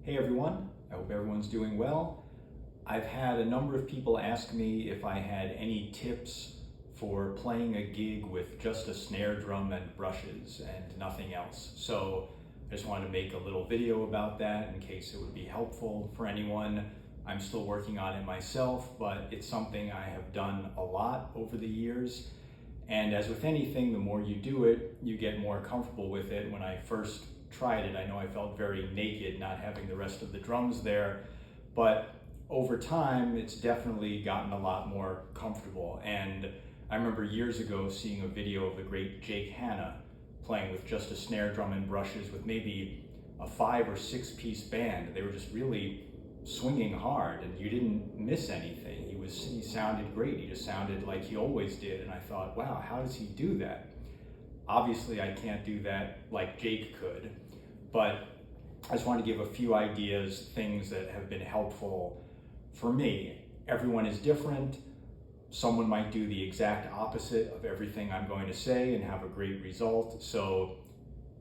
Hey everyone, I hope everyone's doing well. I've had a number of people ask me if I had any tips for playing a gig with just a snare drum and brushes and nothing else. So I just wanted to make a little video about that in case it would be helpful for anyone. I'm still working on it myself, but it's something I have done a lot over the years. And as with anything, the more you do it, you get more comfortable with it. When I first tried it, I know I felt very naked not having the rest of the drums there, but over time, it's definitely gotten a lot more comfortable. And I remember years ago seeing a video of the great Jake Hanna playing with just a snare drum and brushes with maybe a 5 or 6 piece band. They were just really swinging hard and you didn't miss anything. He sounded great. He just sounded like he always did. And I thought, wow, how does he do that? Obviously I can't do that like Jake could, but I just want to give a few ideas, things that have been helpful for me. Everyone is different. Someone might do the exact opposite of everything I'm going to say and have a great result. So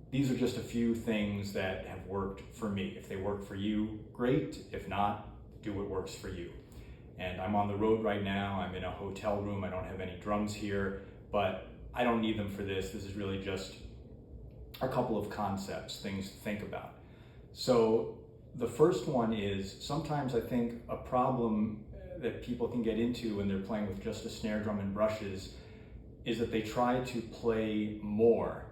these are just a few things that have worked for me. If they work for you, great. If not, do what works for you. And I'm on the road right now. I'm in a hotel room. I don't have any drums here, but I don't need them for this. This is really just a couple of concepts, things to think about. So the first one is sometimes I think a problem that people can get into when they're playing with just a snare drum and brushes is that they try to play more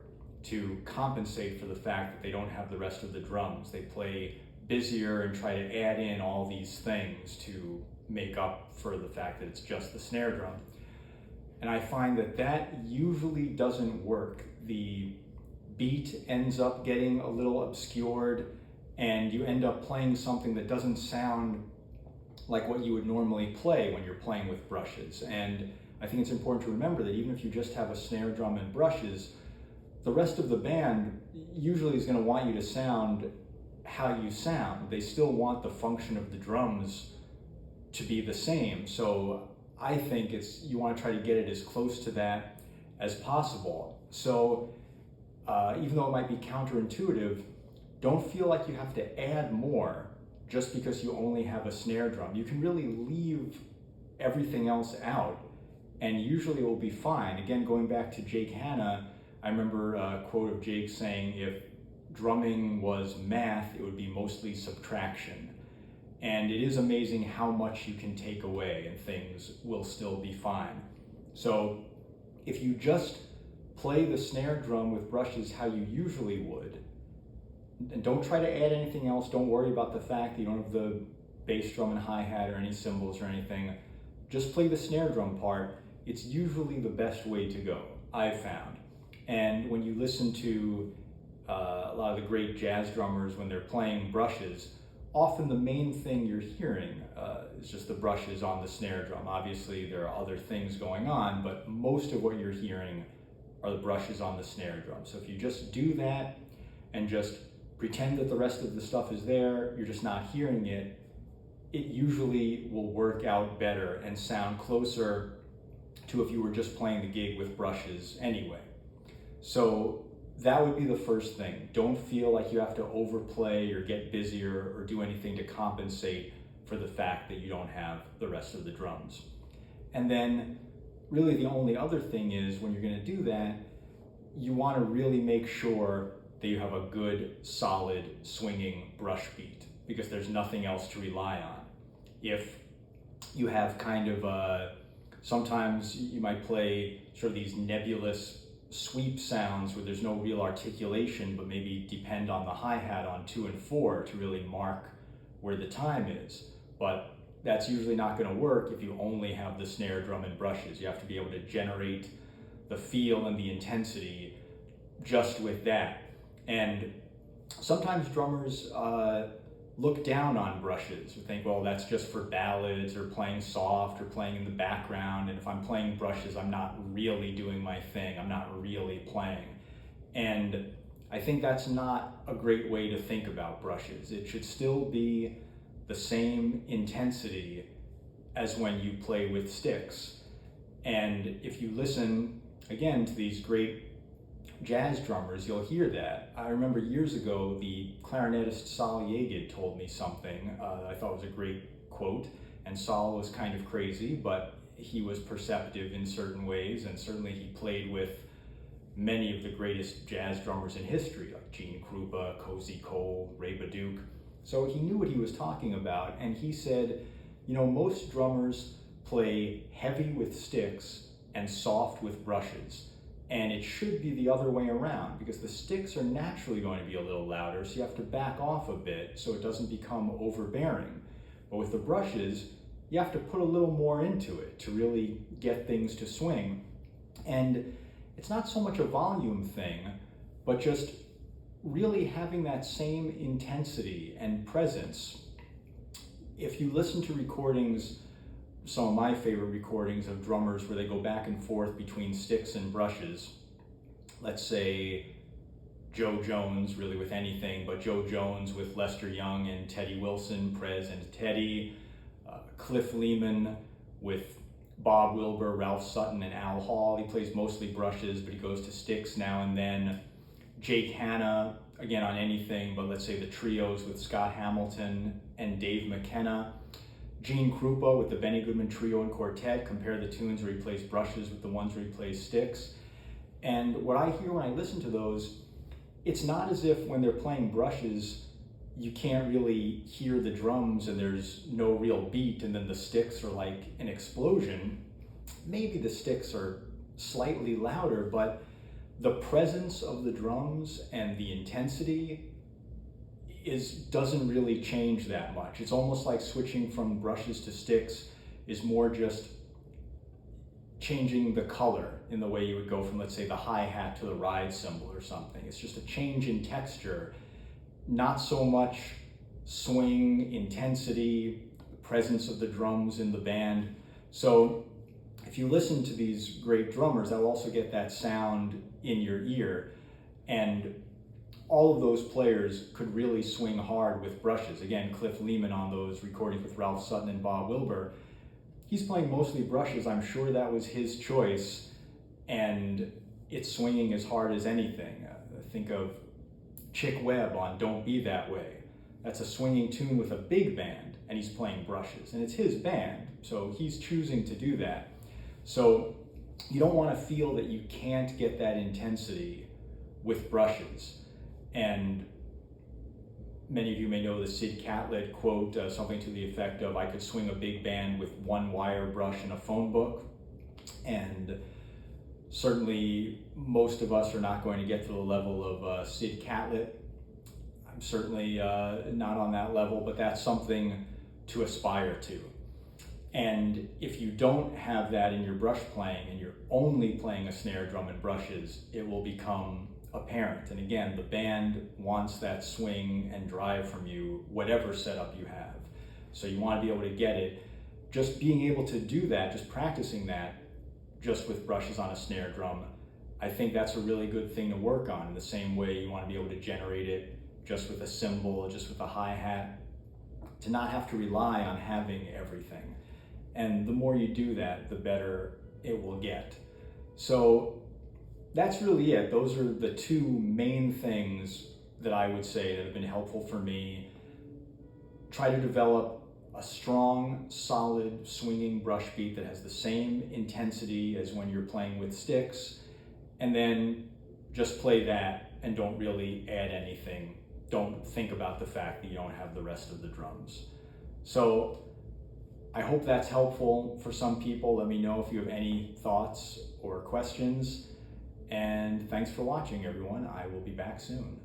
to compensate for the fact that they don't have the rest of the drums. They play busier and try to add in all these things to make up for the fact that it's just the snare drum. And I find that that usually doesn't work. The beat ends up getting a little obscured and you end up playing something that doesn't sound like what you would normally play when you're playing with brushes. And I think it's important to remember that even if you just have a snare drum and brushes, the rest of the band usually is going to want you to sound how you sound. They still want the function of the drums to be the same. So I think you want to try to get it as close to that as possible. So even though it might be counterintuitive, don't feel like you have to add more just because you only have a snare drum. You can really leave everything else out and usually it will be fine. Again, going back to Jake Hanna, I remember a quote of Jake saying, if drumming was math, it would be mostly subtraction. And it is amazing how much you can take away and things will still be fine. So if you just play the snare drum with brushes how you usually would, and don't try to add anything else, don't worry about the fact that you don't have the bass drum and hi-hat or any cymbals or anything, just play the snare drum part. It's usually the best way to go, I've found. And when you listen to a lot of the great jazz drummers, when they're playing brushes, often the main thing you're hearing is just the brushes on the snare drum. Obviously, there are other things going on, but most of what you're hearing are the brushes on the snare drum. So if you just do that and just pretend that the rest of the stuff is there, you're just not hearing it, it usually will work out better and sound closer to if you were just playing the gig with brushes anyway. So that would be the first thing. Don't feel like you have to overplay or get busier or do anything to compensate for the fact that you don't have the rest of the drums. And then really the only other thing is when you're going to do that, you want to really make sure that you have a good, solid, swinging brush beat because there's nothing else to rely on. If you have kind of sometimes you might play sort of these nebulous sweep sounds where there's no real articulation, but maybe depend on the hi-hat on 2 and 4 to really mark where the time is. But that's usually not going to work if you only have the snare drum and brushes. You have to be able to generate the feel and the intensity just with that. And sometimes drummers look down on brushes and think, well, that's just for ballads or playing soft or playing in the background. And if I'm playing brushes, I'm not really doing my thing. I'm not really playing. And I think that's not a great way to think about brushes. It should still be the same intensity as when you play with sticks. And if you listen, again, to these great jazz drummers, you'll hear that. I remember years ago, the clarinetist Sol Yagid told me something that I thought was a great quote, and Sol was kind of crazy, but he was perceptive in certain ways, and certainly he played with many of the greatest jazz drummers in history, like Gene Krupa, Cozy Cole, Ray Baduke. So he knew what he was talking about, and he said, you know, most drummers play heavy with sticks and soft with brushes. And it should be the other way around, because the sticks are naturally going to be a little louder, so you have to back off a bit so it doesn't become overbearing. But with the brushes, you have to put a little more into it to really get things to swing. And it's not so much a volume thing, but just really having that same intensity and presence. If you listen to recordings, some of my favorite recordings of drummers where they go back and forth between sticks and brushes, let's say Joe Jones, really with anything, but Joe Jones with Lester Young and Teddy Wilson, Prez and Teddy, Cliff Lehman with Bob Wilbur, Ralph Sutton, and Al Hall. He plays mostly brushes, but he goes to sticks now and then. Jake Hanna, again on anything, but let's say the trios with Scott Hamilton and Dave McKenna. Gene Krupa with the Benny Goodman Trio and Quartet, compare the tunes where he plays brushes with the ones where he plays sticks. And what I hear when I listen to those, it's not as if when they're playing brushes, you can't really hear the drums and there's no real beat, and then the sticks are like an explosion. Maybe the sticks are slightly louder, but the presence of the drums and the intensity doesn't really change that much. It's almost like switching from brushes to sticks is more just changing the color in the way you would go from, let's say, the hi-hat to the ride cymbal or something. It's just a change in texture, not so much swing, intensity, presence of the drums in the band. So if you listen to these great drummers, they'll also get that sound in your ear. And all of those players could really swing hard with brushes. Again, Cliff Lehman on those recordings with Ralph Sutton and Bob Wilbur, he's playing mostly brushes. I'm sure that was his choice, and it's swinging as hard as anything. Think of Chick Webb on Don't Be That Way. That's a swinging tune with a big band, and he's playing brushes, and it's his band, so he's choosing to do that. So you don't want to feel that you can't get that intensity with brushes. And many of you may know the Sid Catlett quote, something to the effect of, I could swing a big band with one wire brush and a phone book. And certainly most of us are not going to get to the level of Sid Catlett. I'm certainly not on that level, but that's something to aspire to. And if you don't have that in your brush playing and you're only playing a snare drum and brushes, it will become apparent. And again, the band wants that swing and drive from you, whatever setup you have. So you want to be able to get it. Just being able to do that, just practicing that, just with brushes on a snare drum, I think that's a really good thing to work on. In the same way you want to be able to generate it just with a cymbal, just with a hi-hat, to not have to rely on having everything. And the more you do that, the better it will get. So that's really it. Those are the two main things that I would say that have been helpful for me. Try to develop a strong, solid, swinging brush beat that has the same intensity as when you're playing with sticks, and then just play that and don't really add anything. Don't think about the fact that you don't have the rest of the drums. So I hope that's helpful for some people. Let me know if you have any thoughts or questions. And thanks for watching, everyone. I will be back soon.